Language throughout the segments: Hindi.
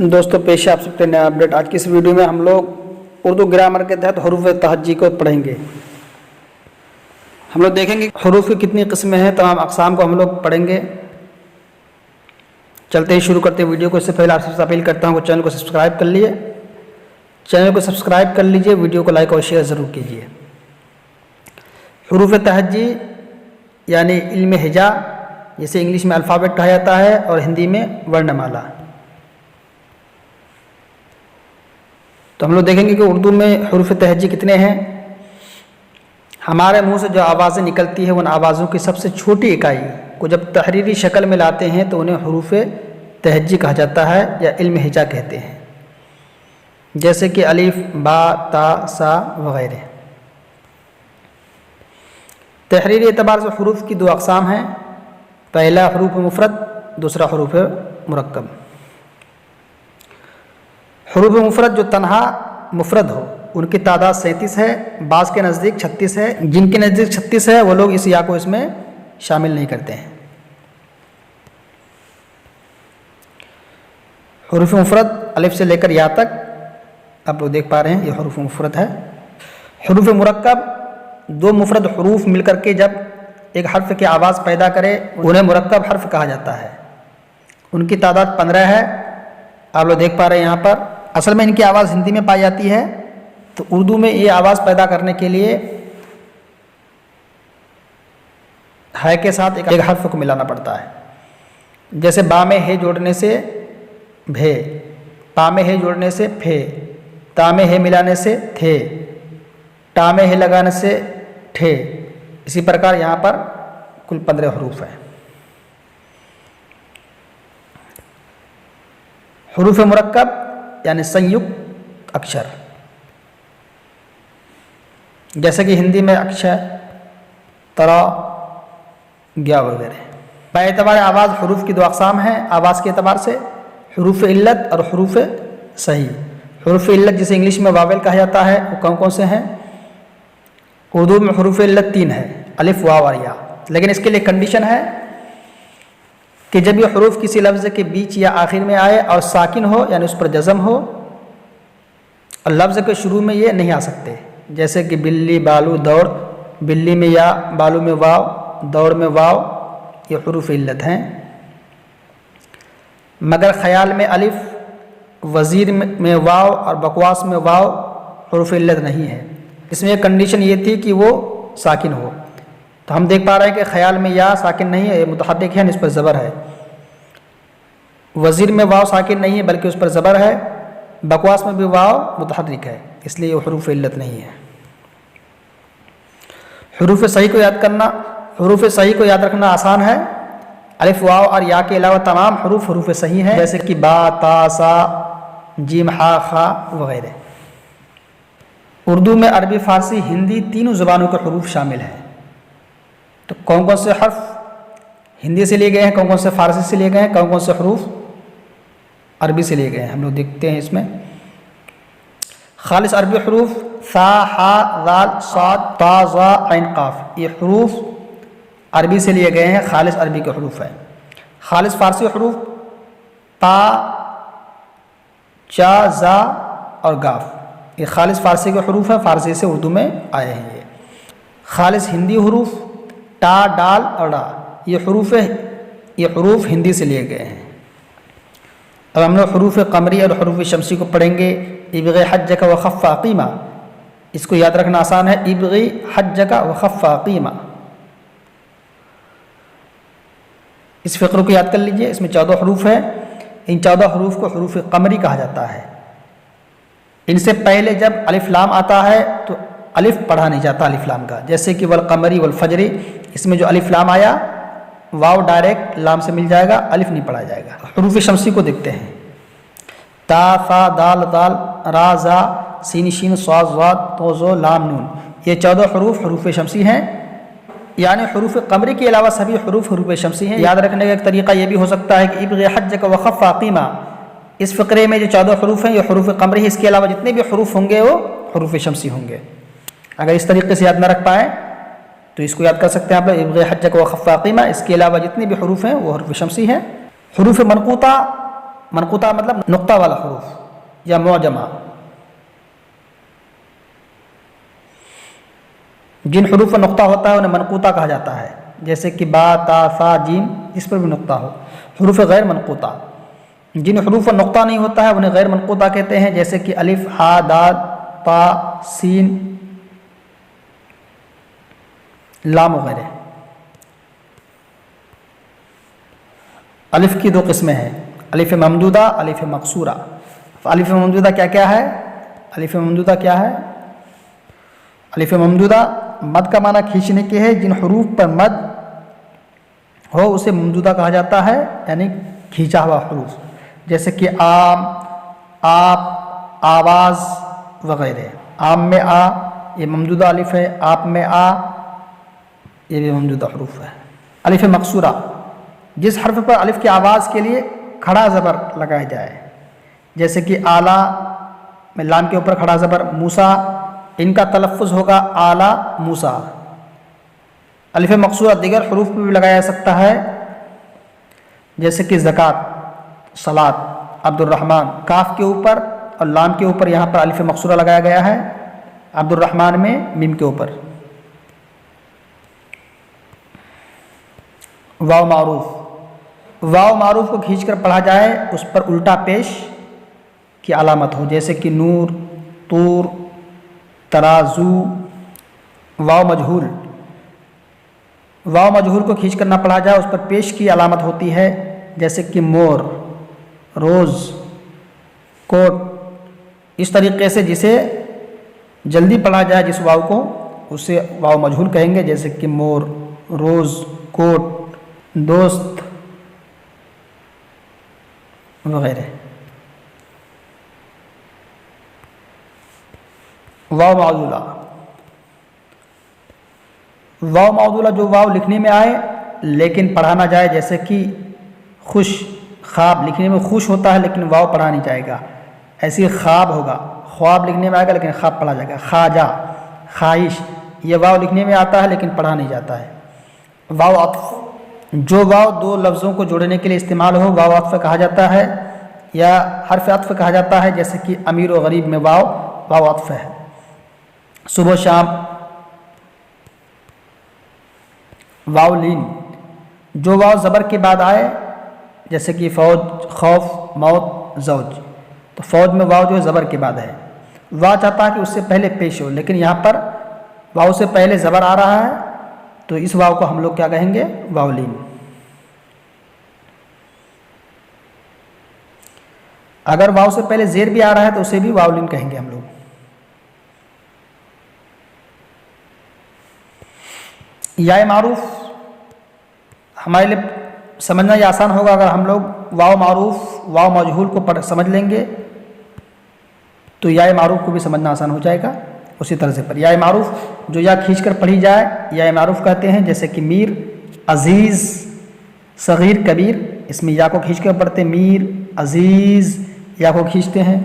दोस्तों पेश है आप सबके नया अपडेट। आज की इस वीडियो में हम लोग उर्दू ग्रामर के तहत हरूफ तहज्जी को पढ़ेंगे। हम लोग देखेंगे हरूफ की कितनी किस्में हैं, तमाम अक़साम को हम लोग पढ़ेंगे। चलते ही शुरू करते हैं वीडियो को। इससे पहले आपसे अपील करता हूँ कि चैनल को सब्सक्राइब कर लिए, चैनल को सब्सक्राइब कर लीजिए, वीडियो को लाइक और शेयर ज़रूर कीजिए। हरूफ तहज्जी यानी इल्म हिजा, जिसे इंग्लिश में अल्फ़ाबेट कहा जाता है और हिंदी में वर्णमाला। तो हम लोग देखेंगे कि उर्दू में हरूफ तहज्जी कितने हैं। हमारे मुंह से जो आवाज़ें निकलती हैं उन आवाज़ों की सबसे छोटी इकाई को जब तहरीरी शक्ल में लाते हैं तो उन्हें हरूफ तहज्जी कहा जाता है या इल्म हिजा कहते हैं, जैसे कि अलिफ, बा, ता, सा वगैरह। तहरीरी एतबार से हरूफ की दो अक़साम हैं। पहला हरूफ मुफ़रद, दूसरा हरूफ मुरक्कब। हरूफ मुफ़रद जो तन्हा मुफ़रद हो उनकी तादाद 37 है, बाज़ के नज़दीक 36 है। जिनके नज़दीक 36 है वो लोग इस या को इसमें शामिल नहीं करते हैं। हरूफ मुफ़रद अलिफ से लेकर या तक आप लोग देख पा रहे हैं, ये हरूफ मुफ़रद है। हरूफ मुरक्कब दो मुफ़रद हरूफ मिलकर के जब एक हर्फ की आवाज़ पैदा करे उन्हें मुरक्कब हर्फ कहा जाता है। उनकी तादाद 15 है, आप लोग देख पा रहे हैं यहाँ पर। असल में इनकी आवाज़ हिंदी में पाई जाती है, तो उर्दू में ये आवाज़ पैदा करने के लिए है के साथ एक हर्फ को मिलाना पड़ता है। जैसे बा में हे जोड़ने से भे, पा में हे जोड़ने से फे, ता में हे मिलाने से थे, टा में हे लगाने से ठे। इसी प्रकार यहाँ पर कुल 15 हरूफ हैं। हरूफ मुरक्कब यानी संयुक्त अक्षर, जैसे कि हिंदी में अक्षय, तरा, ज्ञा वगैरह। बाएतबार आवाज़ हरूफ की दो अक़साम हैं आवाज़ के एतबार से, हरूफ इल्लत और हरूफ सही। हरूफ इल्लत जिसे इंग्लिश में वावेल कहा जाता है वो कौन कौन से हैं? उर्दू में हरूफ इल्लत 3 है, अलिफ, वाव और या। लेकिन इसके लिए कंडीशन है कि जब ये हरूफ किसी लफ्ज़ के बीच या आखिर में आए और साकिन हो यानी उस पर जज़म हो, और लफ्ज़ के शुरू में ये नहीं आ सकते। जैसे कि बिल्ली, बालू, दौड़। बिल्ली में या, बालू में वाव, दौड़ में वाव, ये हरूफ इल्लत हैं। मगर ख़याल में अलिफ, वज़ीर में वाव और बकवास में वाव हरूफ इल्लत नहीं है। इसमें एक कंडीशन ये थी कि वो साकिन हो। तो हम देख पा रहे हैं कि ख़याल में या साकिन नहीं है, मुतहर्रिक है, इस पर ज़बर है। वज़ीर में वाव साकिन नहीं है बल्कि उस पर ज़बर है। बकवास में भी वाव मुतहर्रिक है, इसलिए ये हरूफ इल्लत नहीं है। हरूफ सही को याद करना, हरूफ सही को याद रखना आसान है। अलिफ, वाव और या के अलावा तमाम हरूफ सही हैं, जैसे कि बा, ता, सा, जीम, हा, खा वगैरह। उर्दू में अरबी, फ़ारसी, हिंदी तीनों ज़ुबानों के हरूफ शामिल हैं। तो कौन कौन से हर्फ हिंदी से लिए गए हैं, कौन कौन से फ़ारसी से लिए गए हैं, कौन कौन से हरूफ अरबी से लिए गए हैं, हम लोग देखते हैं। इसमें खालिस अरबी हरूफ सा, हा, दाल, साद, ता, ज़ा, ऐन, काफ, ये हरूफ अरबी से लिए गए हैं, खालिस अरबी के हरूफ हैं। खालिस फ़ारसी हरूफ ता, चा, ज़ा और गाफ, ये खालिस फ़ारसी के हरूफ हैं, फ़ारसी से उर्दू में आए हैं। ये खालिस हिंदी हरूफ टा, डाल और डा, ये हरूफ हिंदी से लिए गए हैं। अब हम लोग हरूफ कमरी और हरूफ शमसी को पढ़ेंगे। इब्ग़ी हज्जक व खफ़्फ़ा क़ीमा, इसको याद रखना आसान है। इब्ग़ी हज्जक व खफ़्फ़ा क़ीमा, इस फ़िक्र को याद कर लीजिए। इसमें 14 हरूफ है। इन 14 हरूफ को हरूफ कमरी कहा जाता है। इनसे पहले जब अलिफ लाम आता है तो अलिफ पढ़ा नहीं जाता अलिफ लाम का, जैसे कि वल कमरी वल फजरी, इसमें जो अलिफ लाम आया वाव डायरेक्ट लाम से मिल जाएगा, अलिफ नहीं पढ़ा जाएगा। हरूफ शमसी को देखते हैं। ता, सा, दाल, दाल, रा, ज़ा, सीन, शीन, स्वाद, ज़ाद, तो, ज़ो, लाम, नून, ये 14 हरूफ शमसी हैं। यानी हरूफ कमरी के अलावा सभी हरूफ शमसी हैं। याद रखने का एक तरीका ये भी हो सकता है कि इब्ग़ी हज्जक व खफ़्फ़ा क़ीमा, इस फ़िक्रे में जो 14 हरूफ हैं ये हरूफ कमरी है, इसके अलावा जितने भी हरूफ होंगे वो हरूफ शमसी होंगे। अगर इस तरीके से याद न रख पाएँ तो इसको याद कर सकते हैं आप लोग, इब्ग़ी हज्जक व खफ़्फ़ा क़ीमा। इसके अलावा जितने भी हरूफ हैं वो हरूफ शमसी हैं। हरूफ मनक़ूता मनकूता मतलब नुक्ता वाला हरूफ या मुअजमा। जिन हरूफ पर नुक्ता होता है उन्हें मनकूता कहा जाता है, जैसे कि बा, ता, सा, जीम, इस पर भी नुक्ता हो। हरूफ गैर मनकूता, जिन हरूफ पर नुक्ता नहीं होता है उन्हें गैर मनकूता कहते हैं, जैसे कि अलिफ, हा, दाल, ता, सीन, लाम वगैरह। अलिफ की दो किस्में हैं, अलिफ ममदूदा, अलिफ मकसूरा। अलिफ ममदूदा क्या क्या है? अलिफ ममदूदा क्या है? अलिफ ममदूदा मद का माना खींचने के है, जिन हरूफ पर मद हो उसे ममदूदा कहा जाता है, यानी खींचा हुआ हरूफ, जैसे कि आम, आप, आवाज़ वगैरह। आम में आ, ये ममदूदा अलिफ है। आप में आ, ये भी ममदूदा हरूफ है। अलिफ मकसूरा, जिस हर्फ पर अलिफ की आवाज़ के लिए खड़ा ज़बर लगाया जाए, जैसे कि आला में लाम के ऊपर खड़ा ज़बर, मूसा, इनका तलफ़्फ़ुज़ होगा आला मूसा। अलिफ मकसूरा दीगर हरूफ पर भी लगाया जा सकता है, जैसे कि ज़कात, सलात, अब्दुर्रहमान, काफ के ऊपर और लाम के ऊपर यहाँ पर अलिफ मकसूरा लगाया गया है, अब्दुर्रहमान में मीम के ऊपर। वाव मारूफ, वाव मारूफ को खींचकर पढ़ा जाए उस पर उल्टा पेश की अलामत हो, जैसे कि नूर, तूर, तराजू। वाव मजहूल, वाव मजहूल को खींचकर ना पढ़ा जाए उस पर पेश की अलामत होती है, जैसे कि मोर, रोज़, कोट। इस तरीके से जिसे जल्दी पढ़ा जाए जिस वाव को, उसे वाव मजहूल कहेंगे, जैसे कि मोर, रोज़, कोट, दोस्त वगैरह। वाव मौजूला, वाव मौजूला जो वाव लिखने में आए लेकिन पढ़ा ना जाए, जैसे कि खुश, ख्वाब, लिखने में खुश होता है लेकिन वाव पढ़ा नहीं जाएगा, ऐसे ख्वाब होगा, ख्वाब लिखने में आएगा लेकिन ख्वाब पढ़ा जाएगा। खाजा, ख्वाहिश, ये वाव लिखने में आता है लेकिन पढ़ा नहीं जाता है। वाव अत्फ, जो वाव दो लफ्ज़ों को जोड़ने के लिए इस्तेमाल हो वाव अत्फ कहा जाता है, या हर्फ अत्फ कहा जाता है, जैसे कि अमीर और गरीब में वाव अत्फ है। सुबह शाम, वाव लीन, जो वाव ज़बर के बाद आए, जैसे कि फ़ौज, खौफ, मौत, ज़ौज। तो फ़ौज में वाव जो है ज़बर के बाद है, वाव चाहता है कि उससे पहले पेश हो, लेकिन यहाँ पर वाव से पहले ज़बर आ रहा है, तो इस वाव को हम लोग क्या कहेंगे? वावलीन। अगर वाव से पहले ज़ेर भी आ रहा है तो उसे भी वावलीन कहेंगे हम लोग। या मारूफ हमारे लिए समझना ये आसान होगा अगर हम लोग वाव मारूफ, वाव मजहूल को समझ लेंगे तो या मारूफ को भी समझना आसान हो जाएगा। उसी तरह से पर या मारूफ जो या खींचकर पढ़ी जाए या मारूफ कहते हैं, जैसे कि मीर, अजीज़, सगीर, कबीर, इसमें या को खींचकर पढ़ते, मीर, अजीज़, या को खींचते हैं।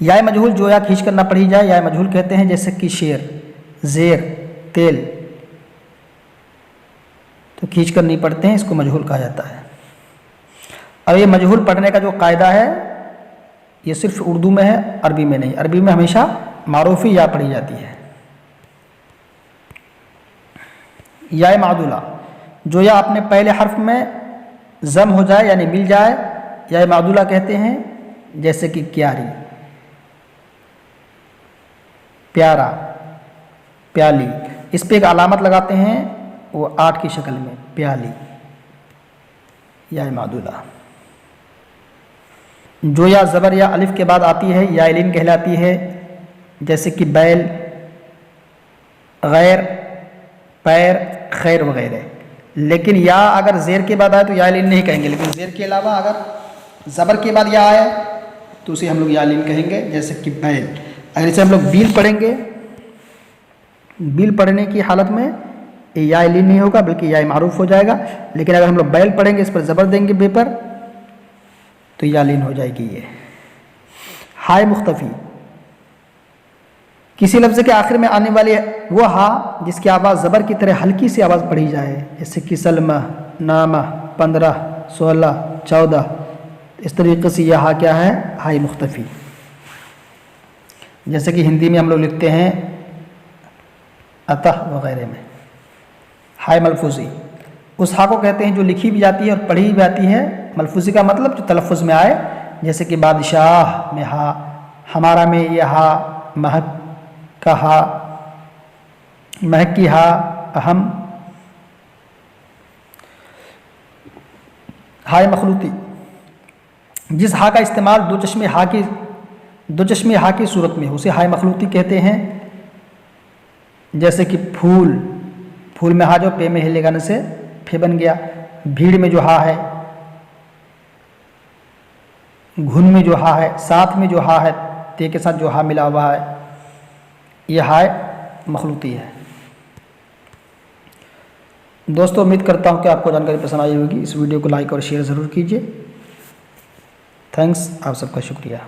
या मजहूल जो या खींचकर ना पढ़ी जाए या मजहूल कहते हैं, जैसे कि शेर, ज़ेर, तेल, तो खींचकर नहीं पढ़ते हैं, इसको मजहूल कहा जाता है। अब ये मजहूल पढ़ने का जो कायदा है ये सिर्फ उर्दू में है, अरबी में नहीं। अरबी में हमेशा मारूफी या पढ़ी जाती है। या मादुला, जो या अपने पहले हर्फ में जम हो जाए यानी मिल जाए, या मादुला कहते हैं, जैसे कि क्यारी, प्यारा, प्याली। इस पे एक अलामत लगाते हैं वो 8 की शक्ल में, प्याली, या मादुला। जो या ज़बर या अलिफ के बाद आती है या इलिन कहलाती है, जैसे कि बैल, गैर, पैर, खैर वगैरह। लेकिन या अगर ज़ेर के बाद आए तो या इलिन नहीं कहेंगे, लेकिन ज़ेर के अलावा अगर ज़बर के बाद या आए तो उसे हम लोग या इलिन कहेंगे, जैसे कि बैल। अगर इसे हम लोग बील पढ़ेंगे, बील पढ़ने की हालत में या इलिन नहीं होगा बल्कि या मारूफ हो जाएगा। लेकिन अगर हम लोग बैल पढ़ेंगे, इस पर ज़बर देंगे बे पर, तो या लीन हो जाएगी। ये हाय मुख्तफ़ी, किसी लफ्ज़ के आखिर में आने वाली वो हा जिसकी आवाज़ ज़बर की तरह हल्की सी आवाज़ पढ़ी जाए, जैसे कि सलमा, नामा, 15, 16, 14, इस तरीके से यह हा क्या है, हाई मुख्तफ़ी। जैसे कि हिंदी में हम लोग लिखते हैं अतः वगैरह में, हाय मलफूजी उस हा को कहते हैं जो लिखी भी जाती है और पढ़ी भी जाती है। मलफूजी का मतलब जो तलफ़ुज़ में आए, जैसे कि बादशाह में हा, हमारा में यह हा, महक का हा, महक की हा, अहम। हाय मखलूती, जिस हा का इस्तेमाल दो चश्मे हा की सूरत में उसे हाय मखलूती कहते हैं। जैसे कि फूल में हा जो पे में हिले गाने से फे बन गया। भीड़ में जो हा है, घुन में जो हा है, साथ में जो हा है, ते के साथ जो हा मिला हुआ है, यह हाय मखलूती है। दोस्तों उम्मीद करता हूँ कि आपको जानकारी पसंद आई होगी। इस वीडियो को लाइक और शेयर ज़रूर कीजिए। थैंक्स, आप सबका शुक्रिया।